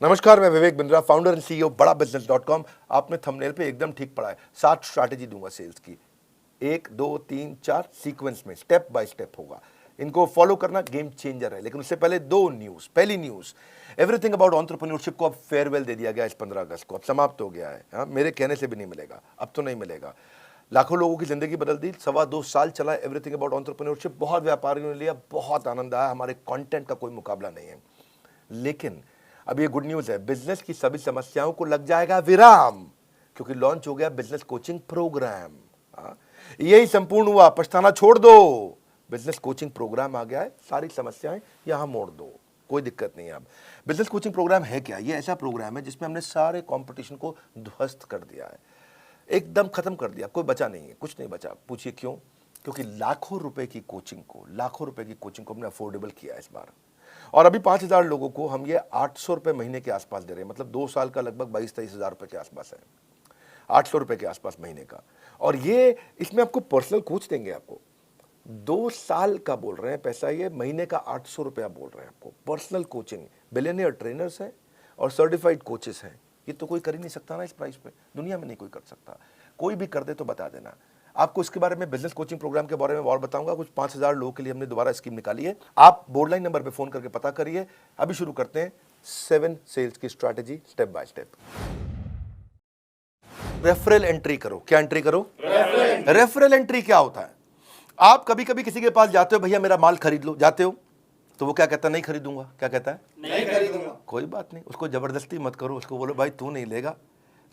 नमस्कार, मैं Vivek Bindra, founder and CEO बड़ा बिजनेस.com। आपने थंबनेल पे एकदम ठीक पढ़ा है। 7 स्ट्रैटेजी दूंगा सेल्स की, 1 2 3 4 सीक्वेंस में, स्टेप बाय स्टेप होगा। इनको फॉलो करना गेम चेंजर है। लेकिन उससे पहले 2 न्यूज। पहली न्यूज, एवरीथिंग अबाउट एंटरप्रेन्योरशिप को अब फेयरवेल दे दिया गया इस 15 अगस्त को। अब समाप्त हो गया है। हाँ, मेरे कहने से भी नहीं मिलेगा, अब तो नहीं मिलेगा। लाखों लोगों की जिंदगी बदल दी। 2.25 साल चला एवरीथिंग अबाउट एंटरप्रेन्योरशिप। बहुत व्यापारियों ने लिया, बहुत आनंद आया। हमारे कंटेंट का कोई मुकाबला नहीं है। लेकिन अब ये गुड न्यूज है, बिजनेस की सभी समस्याओं को लग जाएगा विराम, क्योंकि लॉन्च हो गया बिजनेस कोचिंग प्रोग्राम। यही संपूर्ण हुआ, पछताना छोड़ दो। बिजनेस कोचिंग प्रोग्राम आ गया है, सारी समस्याएं यहां मोड़ दो, कोई दिक्कत नहीं है। अब बिजनेस कोचिंग प्रोग्राम है क्या? ये ऐसा प्रोग्राम है जिसमें हमने सारे कंपटीशन को ध्वस्त कर दिया है, एकदम खत्म कर दिया। कोई बचा नहीं है, कुछ नहीं बचा। पूछिए क्यों? क्योंकि लाखों रुपए की कोचिंग को हमने अफोर्डेबल किया इस बार। और अभी 5,000 लोगों को हम ये 800 रुपए महीने के आसपास दे रहे हैं। मतलब 2 साल का लगभग 22-23 हज़ार रुपए के आसपास है, 800 रुपए के आसपास महीने का। और ये इसमें आपको पर्सनल कोच देंगे। आपको 2 साल का बोल रहे हैं पैसा, ये महीने का 800 रुपया बोल रहे हैं आपको। पर्सनल कोचिंग, बिलियनियर ट्रेनर्स हैं और सर्टिफाइड कोचेस हैं। ये तो कोई कर ही नहीं सकता ना इस प्राइस पे, दुनिया में नहीं कोई कर सकता। कोई भी कर दे तो बता देना। आपको इसके बारे में, बिजनेस कोचिंग प्रोग्राम के बारे में और बताऊंगा। कुछ 5,000 लोगों के लिए हमने दोबारा स्कीम निकाली है। आप बोर्ड लाइन नंबर पे फोन करके पता करिए। अभी शुरू करते हैं 7 सेल्स की strategy, step by step. Referral entry करो। क्या एंट्री करो? रेफरल एंट्री क्या होता है? आप कभी कभी किसी के पास जाते हो, भैया मेरा माल खरीद लो, जाते हो तो वो क्या कहता है? नहीं खरीदूंगा। क्या कहता है? नहीं खरीदूंगा। कोई बात नहीं, उसको जबरदस्ती मत करो। उसको बोलो भाई तू नहीं लेगा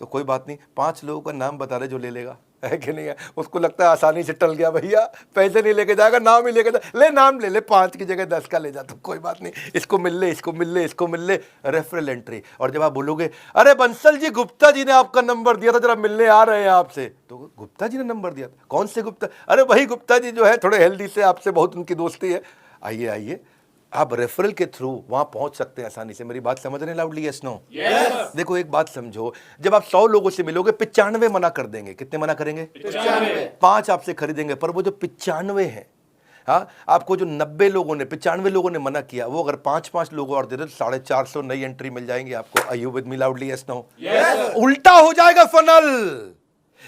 तो कोई बात नहीं, 5 लोगों का नाम बता रहे जो ले लेगा, है कि नहीं है? उसको लगता है आसानी से टल गया, भैया पैसे नहीं लेके जाएगा, नाम ही लेके जा, ले नाम ले ले, 5 की जगह 10 का ले जा, तो कोई बात नहीं, इसको मिल ले, इसको मिल ले, इसको मिल ले। Referral entry. और जब आप बोलोगे अरे बंसल जी, गुप्ता जी ने आपका नंबर दिया था, जरा मिलने आ रहे हैं आपसे, तो गुप्ता जी ने नंबर दिया था? कौन से गुप्ता? अरे वही गुप्ता जी जो है, थोड़े हेल्दी से, आपसे बहुत उनकी दोस्ती है। आइए आइए, आप रेफरल के थ्रू वहां पहुंच सकते हैं आसानी से। मेरी बात समझ रहे हैं लाउडली? Yes no? यस। देखो एक बात समझो, जब आप 100 लोगों से मिलोगे, 95 मना कर देंगे। कितने मना करेंगे? 95। 5 आपसे खरीदेंगे, पर वो जो 95 है, हाँ, आपको जो 90 लोगों ने, 95 लोगों ने मना किया, वो अगर 5-5 लोग और दे दे तो 450 नई एंट्री मिल जाएंगी आपको। Are you with me loudly? Yes no? Yes. उल्टा हो जाएगा फनल।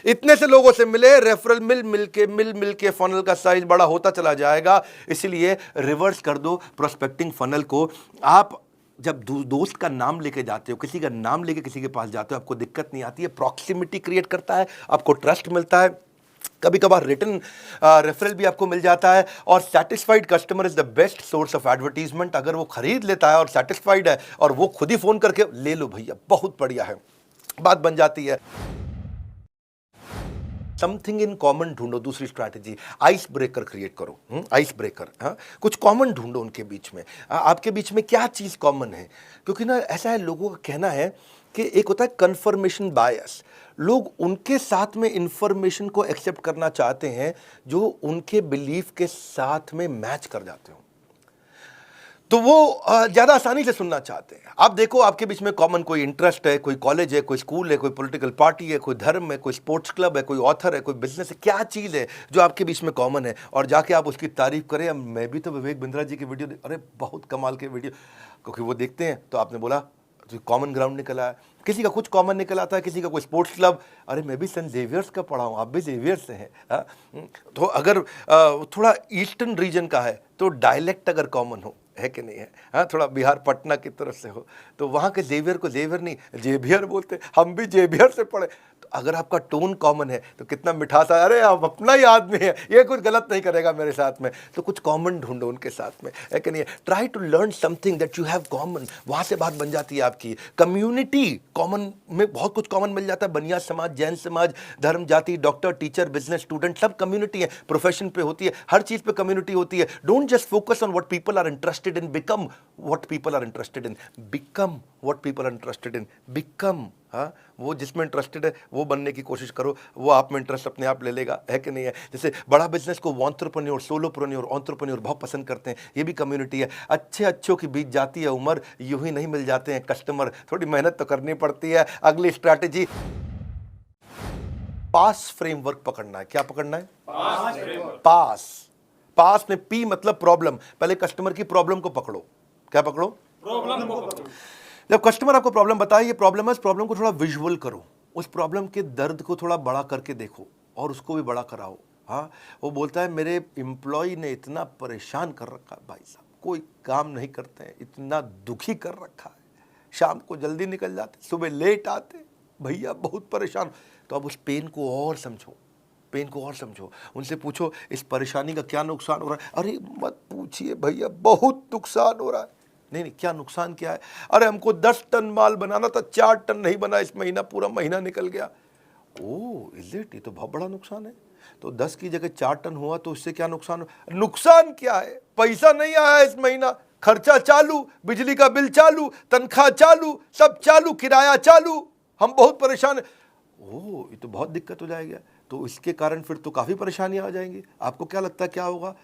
इतने से लोगों से मिले, रेफरल मिल के फनल का साइज बड़ा होता चला जाएगा। इसलिए रिवर्स कर दो प्रोस्पेक्टिंग फनल को। आप जब दोस्त का नाम लेके जाते हो, किसी का नाम लेके किसी के पास जाते हो, आपको दिक्कत नहीं आती है। प्रॉक्सिमिटी क्रिएट करता है, आपको ट्रस्ट मिलता है। कभी कभार रिटर्न रेफरल भी आपको मिल जाता है। और satisfied customer is the best source of advertisement. अगर वो खरीद लेता है और सेटिस्फाइड है और वो खुद ही फोन करके ले लो भैया, बहुत बढ़िया है, बात बन जाती है। समथिंग इन कॉमन ढूंढो। दूसरी स्ट्रैटेजी, आइस ब्रेकर क्रिएट करो। आइस ब्रेकर, हाँ, कुछ कॉमन ढूंढो उनके बीच में। आपके बीच में क्या चीज कॉमन है? क्योंकि ना ऐसा है, लोगों का कहना है कि एक होता है कंफर्मेशन बायस। लोग उनके साथ में इंफॉर्मेशन को एक्सेप्ट करना चाहते हैं जो उनके बिलीफ के साथ में मैच कर जाते हो, तो वो ज्यादा आसानी से सुनना चाहते हैं। आप देखो, आपके बीच में कॉमन कोई इंटरेस्ट है, कोई कॉलेज है, कोई स्कूल है, कोई पॉलिटिकल पार्टी है, कोई धर्म है, कोई स्पोर्ट्स क्लब है, कोई ऑथर है, कोई बिजनेस है। क्या चीज है जो आपके बीच में कॉमन है? और जाके आप उसकी तारीफ करें। मैं भी तो विवेक बिंद्रा जी की वीडियो, अरे बहुत कमाल के वीडियो, क्योंकि वो देखते हैं तो आपने बोला तो कॉमन ग्राउंड निकला है। किसी का कुछ कॉमन निकल आता है, किसी का कोई स्पोर्ट्स क्लब, अरे मैं भी सेंट जेवियर्स का पढ़ा हूँ, आप भी जेवियर्स से हैं। तो अगर थोड़ा ईस्टर्न रीजन का है तो डायलेक्ट अगर कॉमन हो, है कि नहीं है? हाँ, थोड़ा बिहार पटना की तरफ से हो तो वहाँ के जेवियर को जेवियर नहीं जेवियर बोलते, हम भी जेवियर से पढ़े। तो अगर आपका टोन कॉमन है तो कितना मिठास है, अरे आप अपना ही आदमी है, ये कुछ गलत नहीं करेगा मेरे साथ में। तो कुछ कॉमन ढूंढो उनके साथ में, है कि नहीं? Try to learn something that you have common. वहाँ से बात बन जाती है आपकी। कम्युनिटी कॉमन में बहुत कुछ कॉमन मिल जाता है। बनिया समाज, जैन समाज, धर्म, जाति, डॉक्टर, टीचर, बिजनेस, स्टूडेंट, सब कम्युनिटी है। प्रोफेशन पे होती है, हर चीज पे कम्युनिटी होती है। Don't just focus on what people are interested in, become what people are interested in. Become what people are interested in. Become, हाँ, वो जिसमें इंटरेस्टेड है वो बनने की कोशिश करो, वो आप में इंटरेस्ट अपने आप ले लेगा, है कि नहीं है? जैसे बड़ा बिजनेस को एंटरप्रेन्योर, सोलोप्रेन्योर, एंटरप्रेन्योर बहुत पसंद करते हैं। ये भी कम्युनिटी है। अच्छों की बीत जाती है उम्र, यूं ही नहीं मिल जाते हैं कस्टमर, थोड़ी मेहनत तो करनी पड़ती है। अगली स्ट्रैटेजी, पास फ्रेमवर्क पकड़ना है। क्या पकड़ना है? पास में पी मतलब प्रॉब्लम। पहले कस्टमर की प्रॉब्लम को पकड़ो। क्या पकड़ो? प्रॉब्लम को पकड़ो। जब कस्टमर आपको प्रॉब्लम बताए, ये प्रॉब्लम है, इस प्रॉब्लम को थोड़ा विजुअल करो, उस प्रॉब्लम के दर्द को थोड़ा बड़ा करके देखो और उसको भी बड़ा कराओ। हाँ, वो बोलता है मेरे एम्प्लॉय ने इतना परेशान कर रखा है भाई साहब, कोई काम नहीं करते हैं, इतना दुखी कर रखा है, शाम को जल्दी निकल जाते, सुबह लेट आते, भैया बहुत परेशान। तो अब उस पेन को और समझो, पेन को और समझो, उनसे पूछो इस परेशानी का क्या नुकसान हो रहा है। अरे मत पूछिए भैया, बहुत नुकसान हो रहा है। नहीं, क्या नुकसान क्या है? अरे हमको 10 टन माल बनाना था, 4 टन नहीं बना इस महीना, पूरा महीना निकल गया। ओह इज इट, ये तो बहुत बड़ा नुकसान है। तो 10 की जगह 4 टन हुआ तो इससे क्या नुकसान? नुकसान क्या है? पैसा नहीं आया इस महीना, खर्चा चालू, बिजली का बिल चालू, तनख्वाह चालू, सब चालू, किराया चालू, हम बहुत परेशान है। ओह ये तो बहुत दिक्कत हो जाएगी। तो इसके कारण फिर तो काफी परेशानियां आ जाएंगी। आपको क्या लगता है क्या होगा?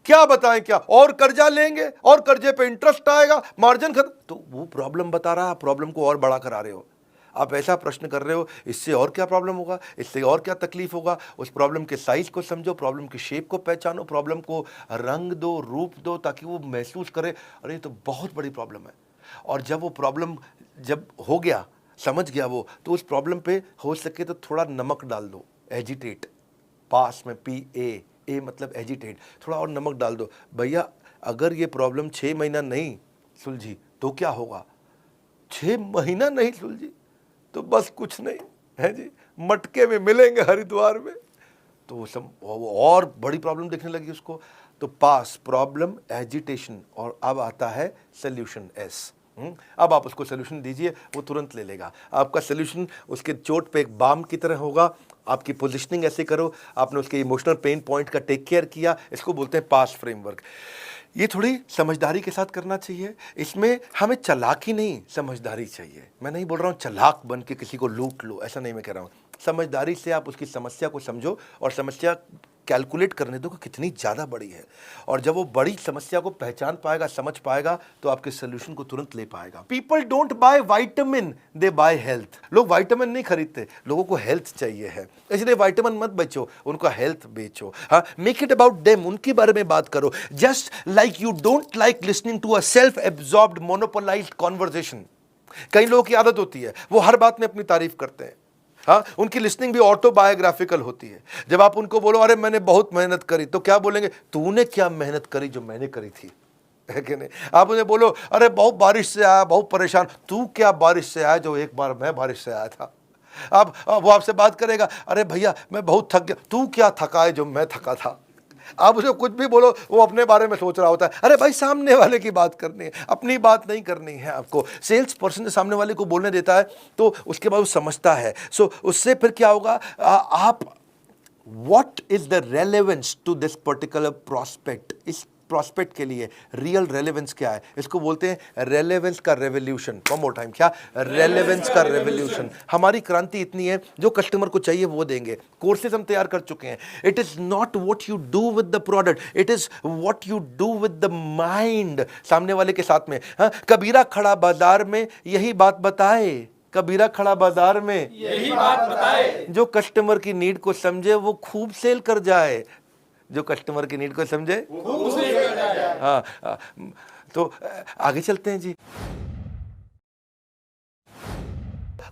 क्या बताएं, क्या और कर्जा लेंगे और कर्जे पे इंटरेस्ट आएगा, मार्जिन खत्म। तो वो प्रॉब्लम बता रहा है, प्रॉब्लम को और बड़ा करा रहे हो। आप ऐसा प्रश्न कर रहे हो, इससे और क्या प्रॉब्लम होगा, इससे और क्या तकलीफ होगा। उस प्रॉब्लम के साइज को समझो, प्रॉब्लम की शेप को पहचानो, प्रॉब्लम को रंग दो, रूप दो, ताकि वो महसूस करे अरे ये तो बहुत बड़ी प्रॉब्लम है। और जब वो प्रॉब्लम जब हो गया, समझ गया वो, तो उस प्रॉब्लम पे हो सके तो थोड़ा नमक डाल दो, एजिटेट, पास में PA मतलब एजिटेट, थोड़ा और नमक डाल दो। भैया अगर ये प्रॉब्लम 6 महीना नहीं सुलझी तो क्या होगा? 6 महीना नहीं सुलझी तो बस कुछ नहीं है जी, मटके में मिलेंगे हरिद्वार में। तो वो और बड़ी प्रॉब्लम देखने लगी उसको। तो पास, प्रॉब्लम, एजिटेशन, और अब आता है सोल्यूशन S। अब आप उसको सोल्यूशन दीजिए, वो तुरंत ले लेगा। आपका सोल्यूशन उसके चोट पे एक बाम की तरह होगा। आपकी पोजीशनिंग ऐसे करो, आपने उसके इमोशनल पेन पॉइंट का टेक केयर किया, इसको बोलते हैं पास फ्रेमवर्क। ये थोड़ी समझदारी के साथ करना चाहिए। इसमें हमें चालाकी नहीं, समझदारी चाहिए। मैं नहीं बोल रहा हूँ चालाक बन के किसी को लूट लो, ऐसा नहीं मैं कह रहा हूँ। समझदारी से आप उसकी समस्या को समझो और समस्या कैलकुलेट करने दो कि कितनी ज़्यादा बड़ी है। और जब वो बड़ी समस्या को पहचान पाएगा, समझ पाएगा, तो आपके सोल्यूशन को तुरंत ले पाएगा। People don't buy vitamin, they by health. लोग वाइटामिन नहीं खरीदते, लोगों को हेल्थ चाहिए है, इसलिए वाइटामिन मत बेचो, उनका हेल्थ बेचो। हाँ, मेक इट अबाउट देम, उनके बारे में बात करो। Just like you don't like listening to a self absorbed monopolized conversation. कई लोगों की आदत होती है, वो हर बात में अपनी तारीफ करते हैं। हाँ, उनकी लिसनिंग भी ऑटोबायोग्राफिकल होती है। जब आप उनको बोलो अरे मैंने बहुत मेहनत करी, तो क्या बोलेंगे? तूने क्या मेहनत करी जो मैंने करी थी, है कि नहीं? आप उन्हें बोलो अरे बहुत बारिश से आया, बहुत परेशान, तू क्या बारिश से आया जो एक बार मैं बारिश से आया था। वो आपसे बात करेगा अरे भैया मैं बहुत थक गया, तू क्या थका है जो मैं थका था। आप उसे कुछ भी बोलो, वो अपने बारे में सोच रहा होता है। अरे भाई सामने वाले की बात करनी है, अपनी बात नहीं करनी है आपको। सेल्स पर्सन सामने वाले को बोलने देता है तो उसके बाद वो समझता है। सो उससे फिर क्या होगा, आप what is the relevance to this particular prospect, इस प्रोस्पेक्ट के लिए रियल रेलेवेंस क्या है, इसको बोलते हैं रेलेवेंस का रेवोल्यूशन। वन मोर टाइम, क्या? रेलेवेंस का रेवोल्यूशन। हमारी क्रांति इतनी है, जो कस्टमर को चाहिए वो देंगे। कोर्सेज हम तैयार कर चुके हैं। It is not what you do with the product, it is what you do with the mind सामने वाले के साथ में। हाँ, कबीरा खड़ा बाजार में यही बात बताए, कबीरा खड़ा बाजार में यही बात बताए, जो कस्टमर की नीड को समझे वो खूब सेल कर जाए, जो कस्टमर की नीड को समझे खूब सेल कर जाए। हाँ, तो आगे चलते हैं जी।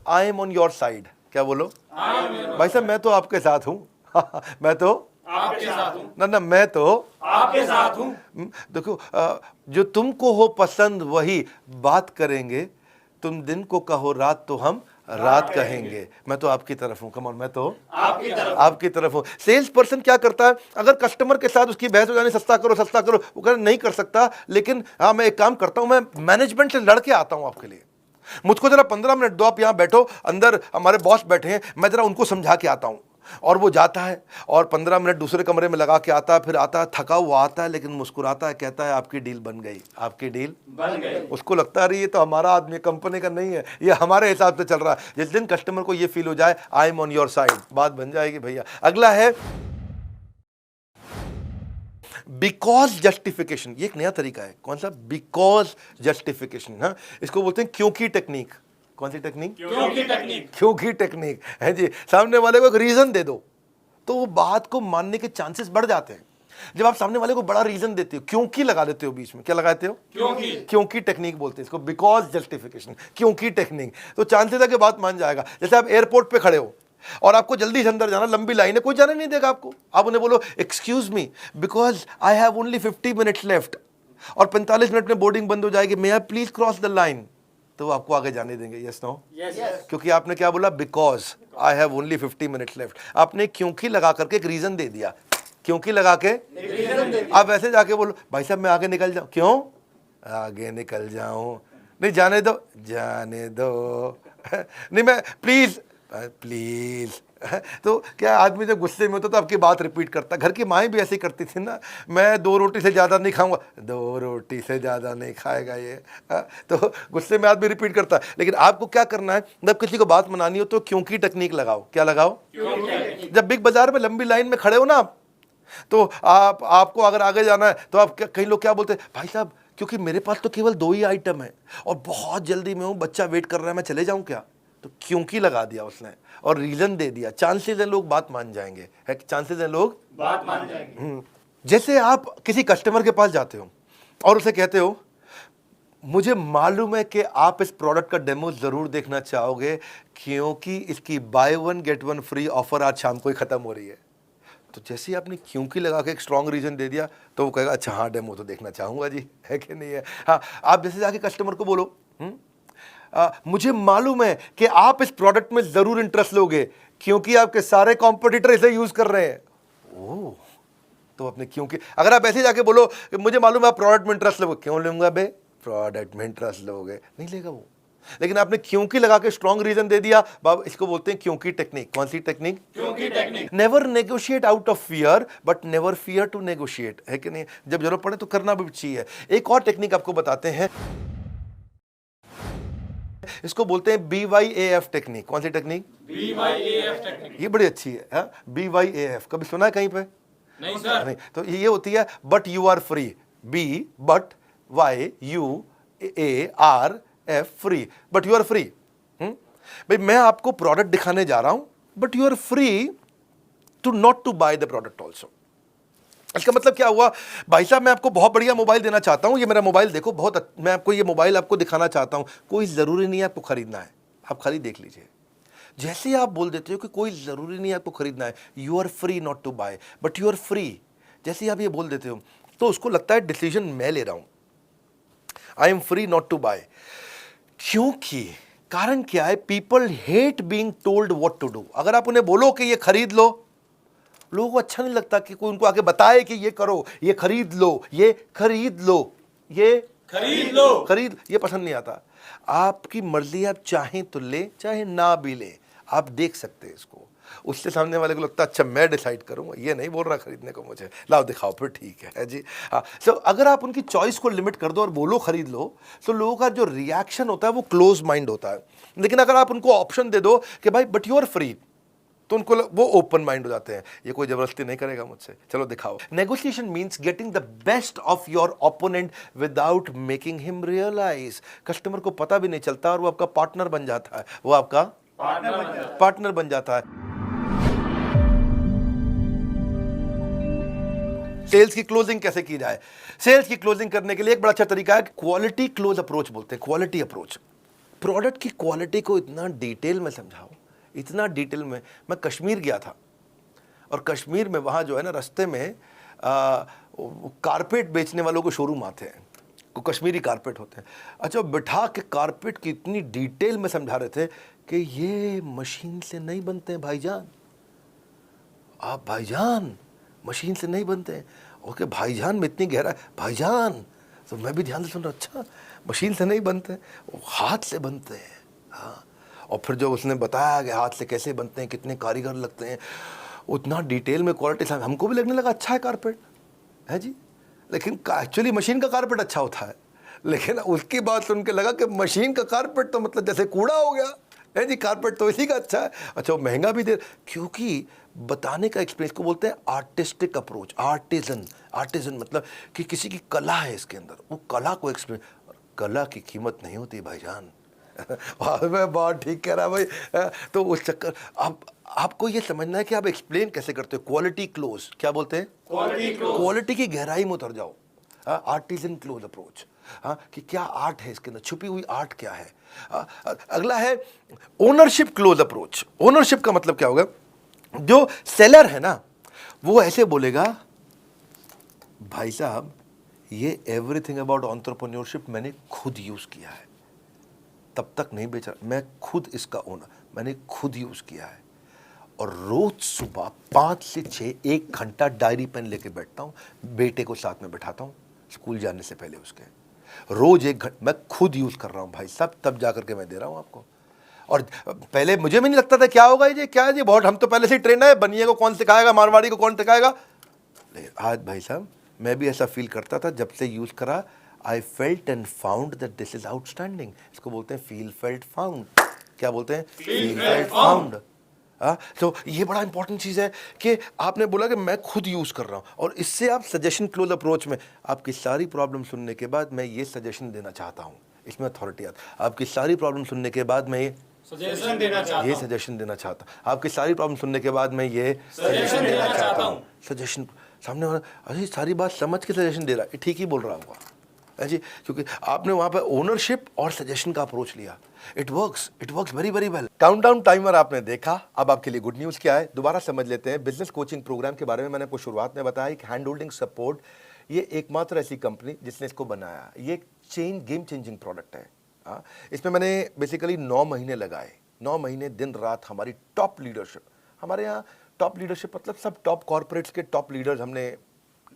I am on your side. क्या बोलो? भाई साहब मैं तो आपके साथ हूं। मैं तो आपके साथ हूं। ना, मैं तो आपके साथ हूं। देखो, जो तुमको हो पसंद वही बात करेंगे, तुम दिन को कहो रात तो हम रात कहेंगे। मैं तो आपकी तरफ हूं, कम ऑन, मैं तो आपकी तरफ हूं। सेल्स पर्सन क्या करता है, अगर कस्टमर के साथ उसकी बहस हो जानी, सस्ता करो सस्ता करो, वो कहना नहीं कर सकता, लेकिन हाँ मैं एक काम करता हूं, मैं मैनेजमेंट से लड़के आता हूं आपके लिए, मुझको जरा 15 मिनट दो, आप यहां बैठो, अंदर हमारे बॉस बैठे हैं, मैं जरा उनको समझा के आता हूं। और वो जाता है और 15 मिनट दूसरे कमरे में लगा के आता है, फिर आता है थका हुआ आता है, लेकिन मुस्कुराता है, कहता है आपकी डील बन गई, आपकी डील बन गई। उसको लगता है ये तो हमारा आदमी, कंपनी का नहीं है, ये हमारे हिसाब से चल रहा है। जिस दिन कस्टमर को ये फील हो जाए आई एम ऑन योर साइड, बात बन जाएगी भैया। अगला है बिकॉज जस्टिफिकेशन। ये एक नया तरीका है। कौन सा? Because justification. हाँ, इसको बोलते हैं क्योंकि टेक्निक। कौन सी टेक्निक? क्योंकि टेक्निक। क्योंकि टेक्निक है जी। सामने वाले को एक रीजन दे दो तो वो बात को मानने के चांसेस बढ़ जाते हैं। जब आप सामने वाले को बड़ा रीजन देते हो, क्योंकि लगा देते हो बीच में, क्या लगाते हो? क्योंकि टेक्निक बोलते हैं इसको, बिकॉज जस्टिफिकेशन, क्योंकि टेक्निक। तो चांसेस है कि बात मान जाएगा। जैसे आप एयरपोर्ट पे खड़े हो और आपको जल्दी से अंदर जाना, लंबी लाइन है, कोई जाने नहीं देगा आपको। आप उन्हें बोलो excuse me because I have only 50 minutes left और 45 मिनट में बोर्डिंग बंद हो जाएगी, may I please cross the line, तो आपको आगे जाने देंगे। Yes no? क्योंकि आपने क्या बोला? Because I have only 50 minutes left. आपने क्योंकि लगा करके एक रीजन दे दिया, क्योंकि लगा के आप ऐसे जाके बोलो भाई साहब मैं आगे निकल जाऊं, क्यों आगे निकल जाऊं? नहीं जाने दो, जाने दो नहीं मैं प्लीज प्लीज। तो क्या आदमी जब गुस्से में होता तो आपकी बात रिपीट करता। घर की माएँ भी ऐसी करती थी ना, मैं 2 रोटी से ज़्यादा नहीं खाऊंगा, 2 रोटी से ज़्यादा नहीं खाएगा ये। तो गुस्से में आदमी रिपीट करता है। लेकिन आपको क्या करना है, जब किसी को बात मनानी हो तो क्योंकि टेक्निक लगाओ। क्या लगाओ? जब बिग बाजार में लंबी लाइन में खड़े हो ना, तो आपको अगर आगे जाना है तो आप कई लोग क्या बोलते हैं, भाई साहब क्योंकि मेरे पास तो केवल 2 ही आइटम है और बहुत जल्दी में हूँ, बच्चा वेट कर रहा है, मैं चले जाऊँ क्या? तो क्योंकि लगा दिया उसने और रीजन दे दिया। चांसेस है लोग बात मान जाएंगे, है चांसेस है लोग बात मान जाएंगे। जैसे आप किसी कस्टमर के पास जाते हो और उसे कहते हो मुझे मालूम है कि आप इस प्रोडक्ट का डेमो जरूर देखना चाहोगे क्योंकि इसकी बाय 1 गेट 1 फ्री ऑफर आज शाम को ही खत्म हो रही है। तो जैसे ही आपने क्योंकि लगा के एक स्ट्रॉन्ग रीजन दे दिया तो वो कहेगा अच्छा हाँ डेमो तो देखना चाहूंगा जी, है कि नहीं है? हाँ, आप जैसे जाके कस्टमर को बोलो मुझे मालूम है कि आप इस प्रोडक्ट में जरूर इंटरेस्ट लोगे क्योंकि आपके सारे कॉम्पिटिटर इसे यूज कर रहे हैं। ओह, तो अपने क्योंकि अगर आप ऐसे जाके बोलो मुझे मालूम है आप प्रोडक्ट में इंटरेस्ट लोगे, क्यों लूंगा बे, प्रोडक्ट में इंटरेस्ट लोगे, नहीं लेगा वो। लेकिन आपने क्योंकि लगा के स्ट्रॉन्ग रीजन दे दिया, बाबा इसको बोलते हैं क्योंकि टेक्निक। कौन सी टेक्निक? क्योंकि technique. Never negotiate out of fear but never fear to negotiate, है कि नहीं? जब जरूरत पड़े तो करना भी चाहिए। एक और टेक्निक आपको बताते हैं, इसको बोलते हैं BYAF टेक्निक। कौन सी टेक्निक? BYAF technique. ये बड़ी अच्छी है। BYAF कभी सुना है कहीं पे? नहीं सर। नहीं। तो ये होती है but you are free, be but YUARF free, but you are free. भाई मैं आपको प्रोडक्ट दिखाने जा रहा हूं but you are free to not to buy the product also. इसका मतलब क्या हुआ, भाई साहब मैं आपको बहुत बढ़िया मोबाइल देना चाहता हूं, ये मेरा मोबाइल देखो, बहुत मैं आपको ये मोबाइल आपको दिखाना चाहता हूं, कोई ज़रूरी नहीं है आपको खरीदना है, आप खाली देख लीजिए। जैसे आप बोल देते हो कि कोई ज़रूरी नहीं है आपको खरीदना है, you are free not to buy but you are free, जैसे ही आप ये बोल देते हो तो उसको लगता है डिसीजन मैं ले रहा हूं, I am free not to buy. क्योंकि कारण क्या है, people hate being told what to do. अगर आप उन्हें बोलो कि ये खरीद लो, लोगों को अच्छा नहीं लगता कि कोई उनको आके बताए कि ये करो, ये खरीद लो, ये खरीद लो, ये खरीद लो, खरीद, ये पसंद नहीं आता। आपकी मर्जी, आप चाहें तो ले चाहे ना भी ले, आप देख सकते हैं इसको। उससे सामने वाले को लगता है अच्छा मैं डिसाइड करूंगा, ये नहीं बोल रहा खरीदने को मुझे, लाओ दिखाओ फिर ठीक है जी। हाँ, सो अगर आप उनकी चॉइस को लिमिट कर दो और बोलो खरीद लो, तो लोगों का जो रिएक्शन होता है वो क्लोज माइंड होता है। लेकिन अगर आप उनको ऑप्शन दे दो कि भाई बट यू आर फ्री, तो उनको वो ओपन माइंड हो जाते हैं, ये कोई जबरदस्ती नहीं करेगा मुझसे, चलो दिखाओ। Negotiation means getting the best of your opponent without making him realize. Customer को पता भी नहीं चलता और वो आपका पार्टनर बन जाता है, वो आपका पार्टनर बन जाता है। सेल्स की क्लोजिंग कैसे की जाए? सेल्स की क्लोजिंग करने के लिए एक बड़ा अच्छा तरीका है, क्वालिटी क्लोज अप्रोच बोलते हैं, क्वालिटी अप्रोच। प्रोडक्ट की क्वालिटी को इतना डिटेल में समझाओ, इतना डिटेल में। मैं कश्मीर गया था और कश्मीर में वहाँ जो है ना, रास्ते में कारपेट बेचने वालों को शोरूम आते हैं, को कश्मीरी कारपेट होते हैं। अच्छा, बिठा के कारपेट की इतनी डिटेल में समझा रहे थे कि ये मशीन से नहीं बनते हैं भाईजान, आप भाईजान मशीन से नहीं बनते हैं। ओके भाईजान में इतनी गहरा, भाईजान तो मैं भी ध्यान से सुन रहा, अच्छा मशीन से नहीं बनते, वो हाथ से बनते हैं। हाँ, और फिर जो उसने बताया कि हाथ से कैसे बनते हैं, कितने कारीगर लगते हैं, उतना डिटेल में क्वालिटी, हमको भी लगने लगा अच्छा है कारपेट है जी। लेकिन एक्चुअली मशीन का कारपेट अच्छा होता है, लेकिन उसकी बात सुन के लगा कि मशीन का कारपेट तो मतलब जैसे कूड़ा हो गया है जी, कारपेट तो इसी का अच्छा है। अच्छा, वो महंगा भी दे, क्योंकि बताने का एक्सपीरियंस को बोलते हैं आर्टिस्टिक अप्रोच। आर्टिजन मतलब कि किसी की कला है इसके अंदर, वो कला को एक्सपीरियंस। कला की कीमत नहीं होती भाईजान। मैं बहुत ठीक कह रहा भाई। तो उस चक्कर आपको ये समझना है कि आप एक्सप्लेन कैसे करते हो। क्वालिटी क्लोज, क्या बोलते हैं? Quality close. क्वालिटी की गहराई में उतर जाओ। आर्टिजन क्लोज अप्रोच, कि क्या आर्ट है इसके अंदर, छुपी हुई आर्ट क्या है। अगला है ओनरशिप क्लोज अप्रोच। ओनरशिप का मतलब क्या होगा? जो सेलर है ना, वो ऐसे बोलेगा, भाई साहब ये एवरीथिंग अबाउट एंटरप्रेन्योरशिप मैंने खुद यूज किया है, तब तक नहीं बेचा, मैं खुद इसका ओनर, मैंने खुद यूज किया है। और रोज सुबह 5 से 6 1 घंटा डायरी पेन लेके बैठता हूँ, बेटे को साथ में बैठाता हूँ स्कूल जाने से पहले उसके, रोज 1 घंटा मैं खुद यूज कर रहा हूँ भाई साहब, तब जाकर के मैं दे रहा हूँ आपको। और पहले मुझे भी नहीं लगता था क्या होगा ये, क्या है ये, बहुत हम तो पहले से ही ट्रेन है, बनिए को कौन सिखाएगा, मारवाड़ी को कौन सिखाएगा। लेकिन आज भाई साहब मैं भी ऐसा फील करता था, जब से यूज करा I felt and found that this is outstanding. इसको बोलते हैं फील फेल्ट फाउंड। क्या बोलते हैं? Feel felt found. तो ये बड़ा इंपॉर्टेंट चीज है कि आपने बोला कि मैं खुद यूज कर रहा हूं, और इससे आप सजेशन क्लोज अप्रोच में आपकी सारी प्रॉब्लम सुनने के बाद मैं ये सजेशन देना चाहता हूं, इसमें अथॉरिटी आता। आपकी सारी प्रॉब्लम सुनने के बाद मैं सजेशन देना चाहता ये हूं। सजेशन देना चाहता हूं, आपकी सारी प्रॉब्लम सुनने के बाद मैं ये सजेशन देना चाहता हूं। सजेशन सामने वाला अरे सारी बात समझ के सजेशन दे रहा है, ठीक ही बोल रहा होगा है जी, क्योंकि आपने वहां पर ओनरशिप और सजेशन का अप्रोच लिया। It works very very well. Countdown timer आपने देखा, अब आपके लिए गुड न्यूज क्या है दोबारा समझ लेते हैं। बिजनेस कोचिंग प्रोग्राम के बारे में मैंने आपको शुरुआत में बताया कि हैंड होल्डिंग सपोर्ट, ये एकमात्र ऐसी कंपनी जिसने इसको बनाया। ये एक गेम चेंजिंग प्रोडक्ट है। इसमें मैंने बेसिकली 9 महीने लगाए, 9 महीने दिन रात हमारी टॉप लीडरशिप, हमारे यहाँ टॉप लीडरशिप मतलब सब टॉप कॉर्पोरेट्स के टॉप लीडर्स हमने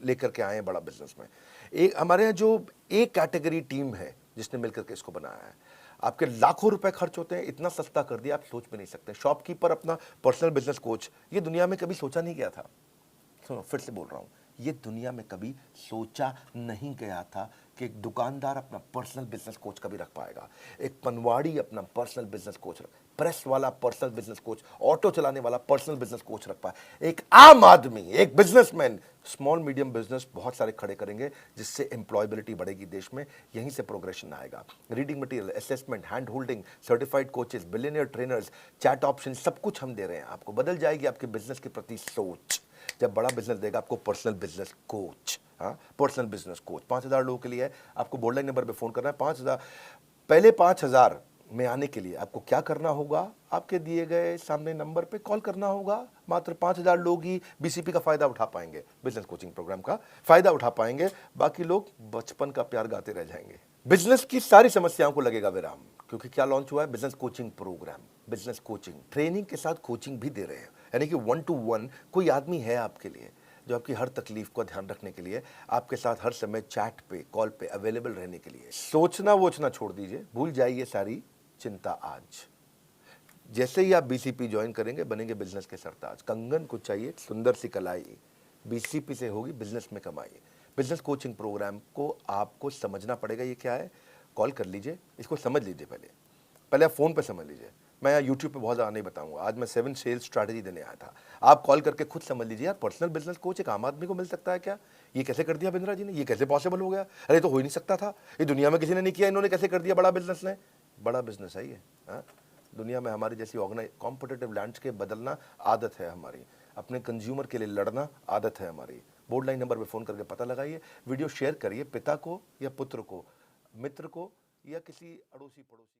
लेकर के आए हैं बड़ा बिजनेस में। एक हमारे यहाँ जो एक कैटेगरी टीम है जिसने मिलकर के इसको बनाया है। आपके लाखों रुपए खर्च होते हैं, इतना सस्ता कर दिया आप सोच भी नहीं सकते। शॉपकीपर अपना पर्सनल बिजनेस कोच, ये दुनिया में कभी सोचा नहीं गया था। सुनो फिर से बोल रहा हूँ, ये दुनिया में कभी सोचा नहीं गया था कि एक दुकानदार अपना पर्सनल बिजनेस कोच कभी रख पाएगा, एक पनवाड़ी अपना पर्सनल बिजनेस कोच रख, प्रेस वाला पर्सनल बिजनेस कोच, ऑटो चलाने वाला पर्सनल बिजनेस कोच रख पाए, एक आम आदमी, एक बिजनेसमैन, स्मॉल मीडियम बिजनेस बहुत सारे खड़े करेंगे, जिससे एम्प्लॉयबिलिटी बढ़ेगी देश में, यहीं से प्रोग्रेशन आएगा। Reading material, assessment, hand holding, certified coaches, billionaire trainers, chat option, सब कुछ हम दे रहे हैं आपको। बदल जाएगी आपके बिजनेस के प्रति सोच जब बड़ा बिजनेस देगा आपको personal business coach. Personal business coach 5000 लोगों के लिए है। आपको बोर्डलाइन नंबर पे फोन करना है। 5000 पहले 5000 में आने के लिए आपको क्या करना होगा? आपके दिए गए सामने नंबर पे कॉल करना होगा। मात्र 5000 लोग ही बीसीपी का फायदा उठा पाएंगे, बिजनेस कोचिंग प्रोग्राम का फायदा उठा पाएंगे, बाकी लोग बचपन का प्यार गाते रह जाएंगे। बिजनेस की सारी समस्याओं को लगेगा विराम, क्योंकि क्या लॉन्च हुआ है? Business coaching program. Business coaching training के साथ कोचिंग भी दे रहे हैं, यानी कि 1 to 1 कोई आदमी है आपके लिए जो आपकी हर तकलीफ को ध्यान रखने के लिए, आपके साथ हर समय चैट पे, कॉल पे अवेलेबल रहने के लिए। सोचना वोचना छोड़ दीजिए, भूल जाइए सारी चिंता आज। जैसे ही आप बीसीपी ज्वाइन करेंगे बनेंगे बिजनेस के सरताज। कंगन को चाहिए सुंदर सी कलाई, बीसीपी से होगी बिजनेस में कमाई। बिजनेस कोचिंग प्रोग्राम को आपको समझना पड़ेगा, ये क्या है? कॉल कर लीजिए, इसको समझ लीजिए, पहले आप फोन पे समझ लीजिए। मैं यहाँ यूट्यूब पे बहुत ज़्यादा नहीं बताऊंगा, आज मैं 7 सेल्स स्ट्रैटेजी देने आया था। आप कॉल करके खुद समझ लीजिए यार, पर्सनल बिजनेस कोच एक आम आदमी को मिल सकता है क्या? ये कैसे कर दिया बिंद्रा जी ने, ये कैसे पॉसिबल हो गया? अरे तो हो ही नहीं सकता था, ये दुनिया में किसी ने नहीं किया, इन्होंने कैसे कर दिया? बड़ा बिजनेस ने, बड़ा बिजनेस है ये। दुनिया में हमारी जैसी कॉम्पिटिटिव लैंडस्केप बदलना आदत है हमारी, अपने कंज्यूमर के लिए लड़ना आदत है हमारी। बोर्ड लाइन नंबर पे फोन करके पता लगाइए, वीडियो शेयर करिए पिता को या पुत्र को, मित्र को या किसी अड़ोसी पड़ोसी।